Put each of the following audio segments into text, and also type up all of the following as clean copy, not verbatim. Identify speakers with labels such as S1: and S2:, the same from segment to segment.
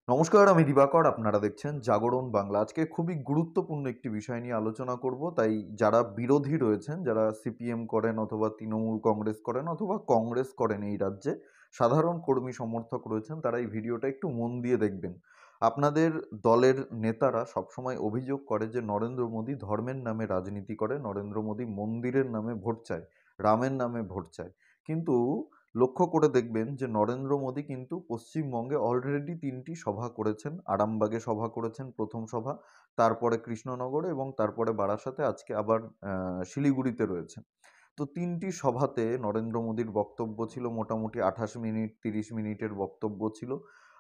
S1: নমস্কার, আমি দিবাকর। আপনারা দেখছেন জাগরণ বাংলা। আজকে খুবই গুরুত্বপূর্ণ একটি বিষয় নিয়ে আলোচনা করব। তাই যারা বিরোধী রয়েছেন, যারা সিপিএম করেন অথবা তৃণমূল কংগ্রেস করেন অথবা কংগ্রেস করেন এই রাজ্যে, সাধারণ কর্মী সমর্থক রয়েছেন, তারা এই ভিডিওটা একটু মন দিয়ে দেখবেন। আপনাদের দলের নেতারা সবসময় অভিযোগ করে যে নরেন্দ্র মোদী ধর্মের নামে রাজনীতি করে, নরেন্দ্র মোদী মন্দিরের নামে ভোট চায়, রামের নামে ভোট চায়। কিন্তু লক্ষ্য করে দেখবেন যে নরেন্দ্র মোদী কিন্তু পশ্চিমবঙ্গে অলরেডি ৩টি সভা করেছেন। আরামবাগে সভা করেছেন প্রথম সভা, তারপরে কৃষ্ণনগরে এবং তারপরে বারাসাতে, আজকে আবার শিলিগুড়িতে রয়েছেন। তো ৩টি সভাতে নরেন্দ্র মোদীর বক্তব্য ছিল মোটামুটি ২৮ মিনিট, ৩০ মিনিটের বক্তব্য ছিল।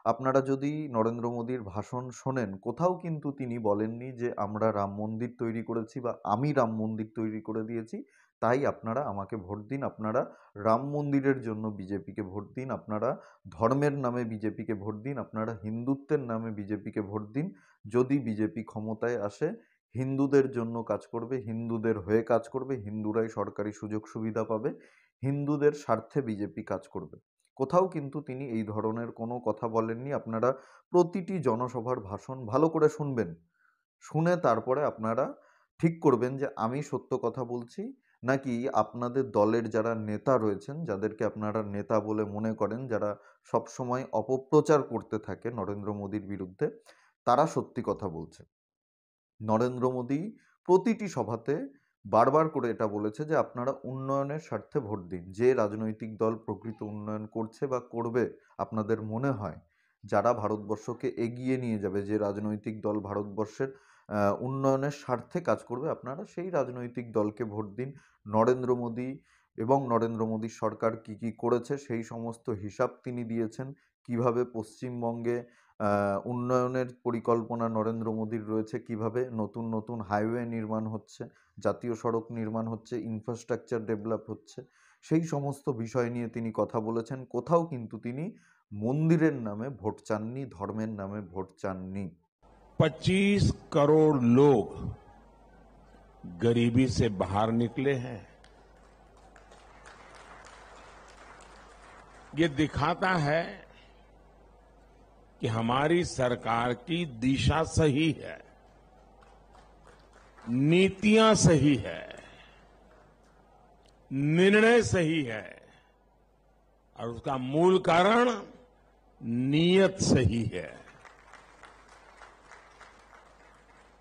S1: আপনারা যদি নরেন্দ্র মোদীর ভাষণ শোনেন, কোথাও কিন্তু তিনি বলেননি যে আমরা রাম মন্দির তৈরি করেছি বা আমি রাম মন্দির তৈরি করে দিয়েছি, তাই আপনারা আমাকে ভোট দিন। আপনারা রাম মন্দিরের জন্য বিজেপিকে ভোট দিন, আপনারা ধর্মের নামে বিজেপিকে ভোট দিন, আপনারা হিন্দুত্বের নামে বিজেপিকে ভোট দিন। যদি বিজেপি ক্ষমতায় আসে, হিন্দুদের জন্য কাজ করবে, হিন্দুদের হয়ে কাজ করবে, হিন্দুরাই সরকারি সুযোগ সুবিধা পাবে, হিন্দুদের স্বার্থে বিজেপি কাজ করবে। কোথাও কিন্তু তিনি এই ধরনের কোনো কথা বলেননি। আপনারা প্রতিটি জনসভার ভাষণ ভালো করে শুনবেন, শুনে তারপরে আপনারা ঠিক করবেন যে আমি সত্য কথা বলছি নাকি আপনাদের দলের যারা নেতা রয়েছেন, যাদেরকে আপনারা নেতা বলে মনে করেন, যারা সবসময় অপপ্রচার করতে থাকে নরেন্দ্র মোদীর বিরুদ্ধে, তারা সত্যি কথা বলছে। নরেন্দ্র মোদী প্রতিটি সভাতে বারবার করে এটা বলেছে যে আপনারা উন্নয়নের স্বার্থে ভোট দিন। যে রাজনৈতিক দল প্রকৃত উন্নয়ন করছে বা করবে আপনাদের মনে হয়, যারা ভারতবর্ষকে এগিয়ে নিয়ে যাবে, যে রাজনৈতিক দল ভারতবর্ষের উন্নয়নের স্বার্থে কাজ করবে, আপনারা সেই রাজনৈতিক দলকে ভোট দিন। নরেন্দ্র মোদী এবং নরেন্দ্র মোদীর সরকার কি কি করেছে সেই সমস্ত হিসাব তিনি দিয়েছেন। কিভাবে পশ্চিমবঙ্গে উন্নয়নের পরিকল্পনা নরেন্দ্র মোদীর রয়েছে, কিভাবে নতুন নতুন হাইওয়ে নির্মাণ হচ্ছে, জাতীয় সড়ক নির্মাণ হচ্ছে, ইনফ্রাস্ট্রাকচার ডেভেলপ হচ্ছে, সেই সমস্ত বিষয় নিয়ে তিনি কথা বলেছেন। কোথাও কিন্তু তিনি মন্দিরের নামে ভোট চাননি, ধর্মের নামে ভোট চাননি।
S2: 25 करोड़ लोग गरीबी से बाहर निकले हैं। ये दिखाता है कि हमारी सरकार की दिशा सही है, नीतियां सही है, निर्णय सही है और उसका मूल कारण नीयत सही है।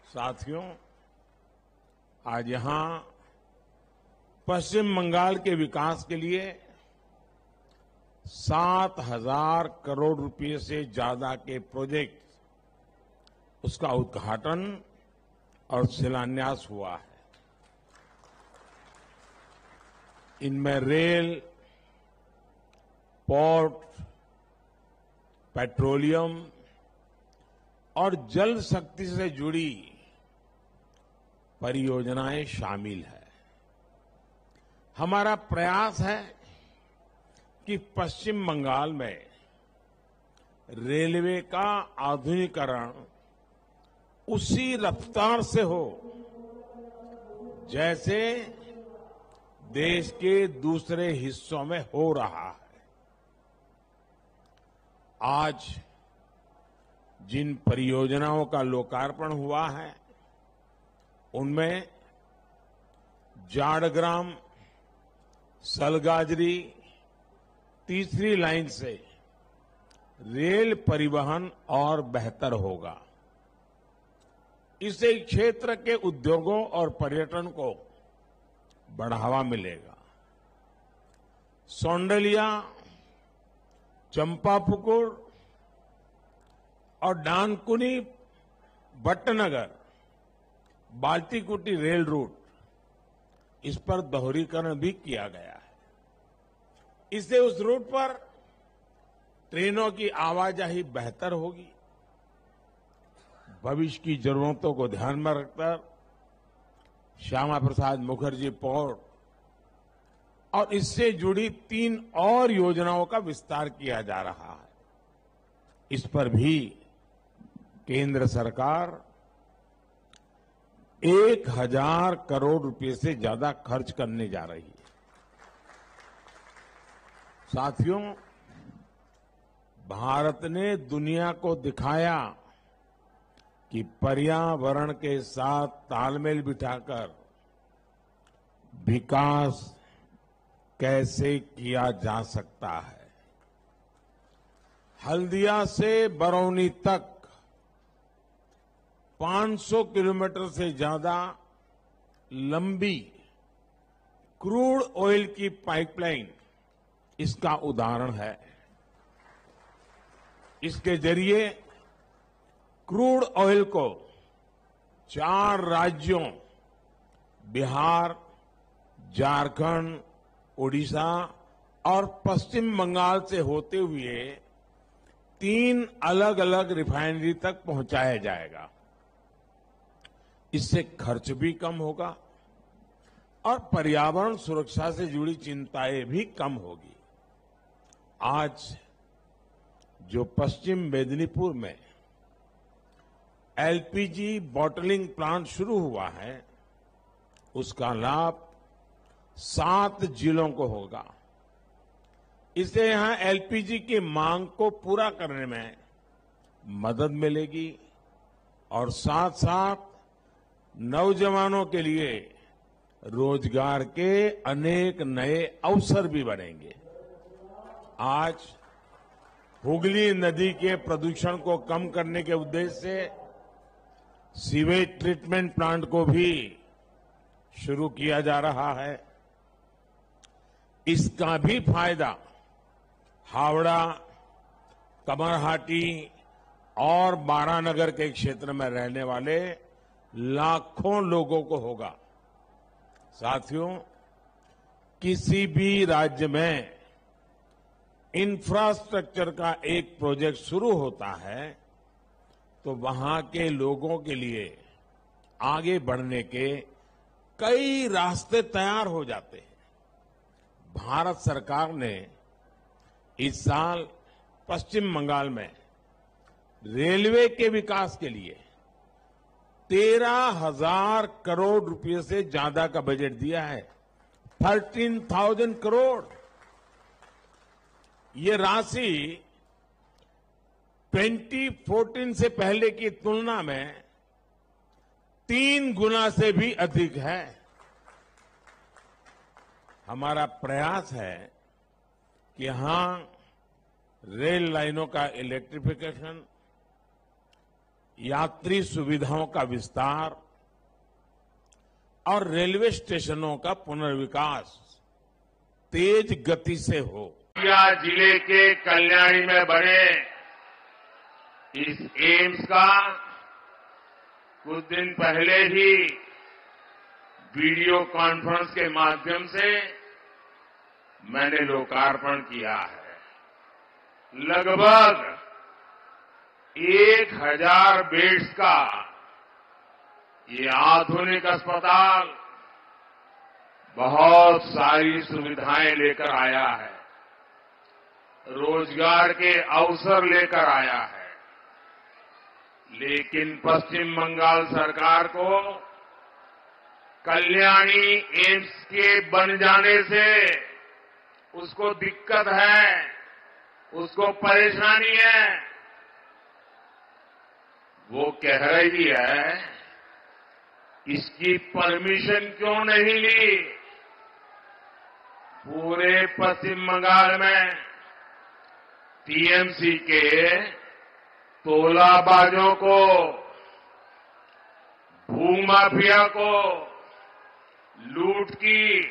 S2: साथियों, आज यहां पश्चिम बंगाल के विकास के लिए 7,000 करोड़ रुपए से ज्यादा के प्रोजेक्ट, उसका उद्घाटन और शिलान्यास हुआ है। इनमें रेल, पोर्ट, पेट्रोलियम और जल शक्ति से जुड़ी परियोजनाएं शामिल है। हमारा प्रयास है कि पश्चिम बंगाल में रेलवे का आधुनिकीकरण उसी रफ्तार से हो जैसे देश के दूसरे हिस्सों में हो रहा है। आज जिन परियोजनाओं का लोकार्पण हुआ है, उनमें जाड़ग्राम सलगाजरी तीसरी लाइन से रेल परिवहन और बेहतर होगा। इससे क्षेत्र के उद्योगों और पर्यटन को बढ़ावा मिलेगा। सौंडलिया, चंपापुकुर और डानकुनी भट्टनगर बाल्टीकुटी रेल रूट, इस पर दोहरीकरण भी किया गया है। इससे उस रूट पर ट्रेनों की आवाजाही बेहतर होगी। भविष्य की जरूरतों को ध्यान में रखकर श्यामा प्रसाद मुखर्जी पोर्ट और इससे जुड़ी 3 और योजनाओं का विस्तार किया जा रहा है। इस पर भी केंद्र सरकार 1,000 करोड़ रुपए से ज्यादा खर्च करने जा रही है। साथियों, भारत ने दुनिया को दिखाया कि पर्यावरण के साथ तालमेल बिठाकर विकास कैसे किया जा सकता है। हल्दिया से बरौनी तक 500 किलोमीटर से ज्यादा लंबी क्रूड ऑयल की पाइपलाइन इसका उदाहरण है। इसके जरिए क्रूड ऑयल को 4 राज्यों बिहार, झारखंड, ओडिशा और पश्चिम बंगाल से होते हुए 3 अलग अलग रिफाइनरी तक पहुंचाया जाएगा। इससे खर्च भी कम होगा और पर्यावरण सुरक्षा से जुड़ी चिंताएं भी कम होगी। आज जो पश्चिम मेदिनीपुर में एलपीजी बॉटलिंग प्लांट शुरू हुआ है, उसका लाभ 7 जिलों को होगा। इससे यहां एलपीजी की मांग को पूरा करने में मदद मिलेगी और साथ साथ नौजवानों के लिए रोजगार के अनेक नए अवसर भी बनेंगे। आज हुगली नदी के प्रदूषण को कम करने के उद्देश्य से सीवेज ट्रीटमेंट प्लांट को भी शुरू किया जा रहा है। इसका भी फायदा हावड़ा, कमरहाटी और बारानगर के क्षेत्र में रहने वाले लाखों लोगों को होगा। साथियों, किसी भी राज्य में इंफ्रास्ट्रक्चर का एक प्रोजेक्ट शुरू होता है तो वहां के लोगों के लिए आगे बढ़ने के कई रास्ते तैयार हो जाते हैं। भारत सरकार ने इस साल पश्चिम बंगाल में रेलवे के विकास के लिए 13,000 करोड़ रुपए से ज्यादा का बजट दिया है। 13,000 करोड़। ये राशि 2014 से पहले की तुलना में 3 गुना से भी अधिक है। हमारा प्रयास है कि यहां रेल लाइनों का इलेक्ट्रिफिकेशन, यात्री सुविधाओं का विस्तार और रेलवे स्टेशनों का पुनर्विकास तेज गति से हो।
S3: जिले के कल्याणी में बने इस एम्स का कुछ दिन पहले ही वीडियो कॉन्फ्रेंस के माध्यम से मैंने लोकार्पण किया है। लगभग 1,000 बेड्स का ये आधुनिक अस्पताल बहुत सारी सुविधाएं लेकर आया है, रोजगार के अवसर लेकर आया है। लेकिन पश्चिम बंगाल सरकार को कल्याणी एम्स के बन जाने से उसको दिक्कत है, उसको परेशानी है। वो कह रही है इसकी परमिशन क्यों नहीं ली। पूरे पश्चिम बंगाल में टीएमसी के तोलाबाजों को, भूमाफिया को, लूट की,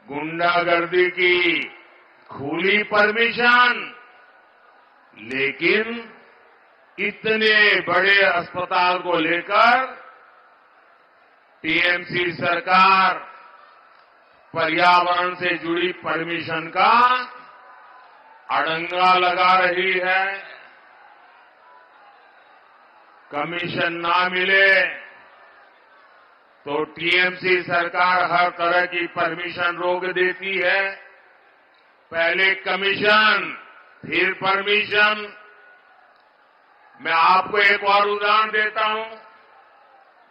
S3: गुंडागर्दी की खुली परमिशन, लेकिन इतने बड़े अस्पताल को लेकर टीएमसी सरकार पर्यावरण से जुड़ी परमिशन का अड़ंगा लगा रही है। कमीशन ना मिले तो टीएमसी सरकार हर तरह की परमिशन रोक देती है। पहले कमीशन, फिर परमिशन। मैं आपको एक और उदाहरण देता हूं।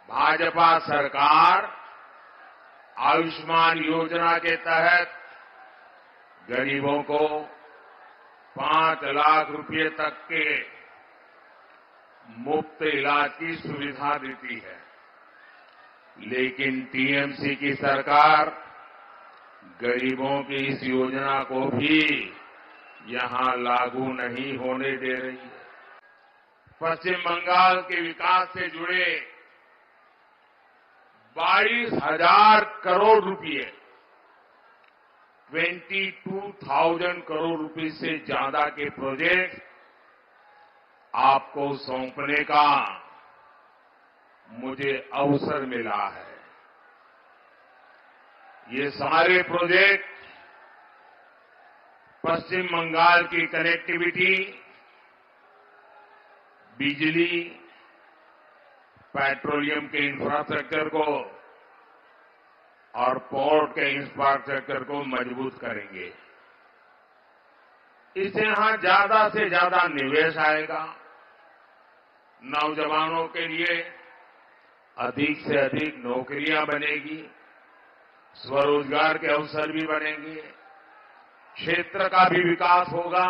S3: भाजपा सरकार आयुष्मान योजना के तहत गरीबों को 5 लाख रुपए तक के मुफ्त इलाज की सुविधा देती है। लेकिन टीएमसी की सरकार गरीबों की इस योजना को भी यहां लागू नहीं होने दे रही है। पश्चिम बंगाल के विकास से जुड़े 22,000 करोड़ रुपए, 22,000 करोड़ रुपए से ज्यादा के प्रोजेक्ट आपको सौंपने का मुझे अवसर मिला है। ये सारे प्रोजेक्ट पश्चिम बंगाल की कनेक्टिविटी, बिजली, पेट्रोलियम के इंफ्रास्ट्रक्चर को और पोर्ट के इंफ्रास्ट्रक्चर को मजबूत करेंगे। इससे यहां ज्यादा से ज्यादा निवेश आएगा, नौजवानों के लिए अधिक से अधिक नौकरियां बनेगी, स्वरोजगार के अवसर भी बनेंगे, क्षेत्र का भी विकास होगा।